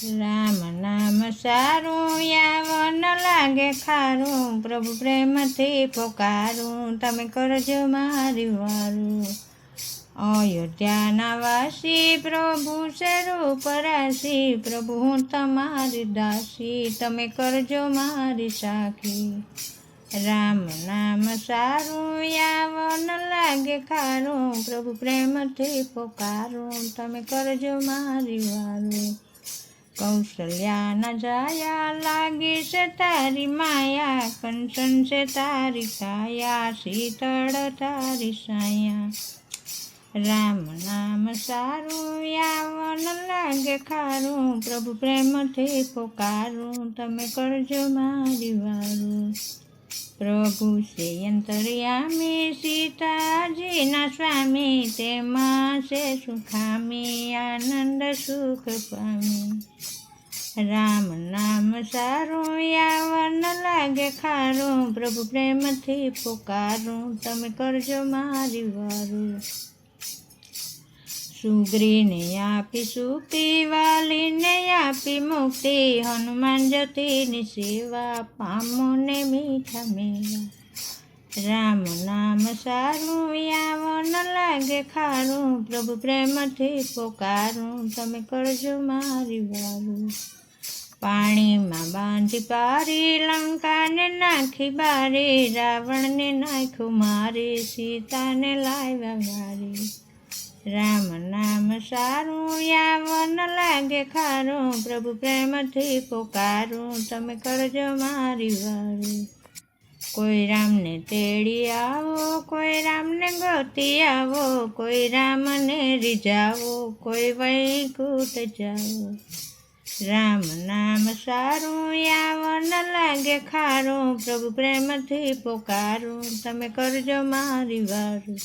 રામ નામ સારું યાવન લાગે ખારું, પ્રભુ પ્રેમથી પોકારું, તમે કરજો મારી વારું. અયોધ્યાના વાસી પ્રભુ છે રૂપરાશી, પ્રભુ હું તમારી દાસી, તમે કરજો મારી સાખી. રામ નામ સારું યાવન લાગે ખારું, પ્રભુ પ્રેમથી પોકારું, તમે કરજો મારી વારું. કૌશલ્યાના જાયા લાગી છે તારી માયા, કંચન છે તારી કાયા, શીતળ તારી સાયા. રામ નામ સારું યાવન લાગે ખારું, પ્રભુ પ્રેમથી પોકારું, તમે કરજો મારી વારું. પ્રભુ છે અંતર્યામી, સીતાજીના સ્વામી, તેમાં છે સુખામી, આનંદ સુખ પામી. રામ નામ સારું યાવન લાગે ખારું, પ્રભુ પ્રેમથી પોકારું, તમે કરજો મારી વારું. સુગ્રીને આપી સુપી, વાલીને આપી મુક્તિ, હનુમાન જતીની સેવા, પામો ને મીઠા મેવા. રામ નામ સારું યાવન લાગે ખારું, પ્રભુ પ્રેમથી પોકારું, તમે કરજો મારી વારું. પાણીમાં બાંધી પારી, લંકાને નાખી બારી, રાવણને નાખ્યું મારી, સીતાને લાવ્યા વારી. રામ નામ સારું યાવન લાગે ખારું, પ્રભુ પ્રેમથી પોકારું, તમે કરજો મારી વારું. કોઈ રામને તેડી આવો, કોઈ રામને ગોતી આવો, કોઈ રામને રીઝાવો, કોઈ વૈકુંઠ જાવો. રામ નામ સારું યાવન લાગે ખારું, પ્રભુ પ્રેમથી પોકારું, તમે કરજો મારી વારું.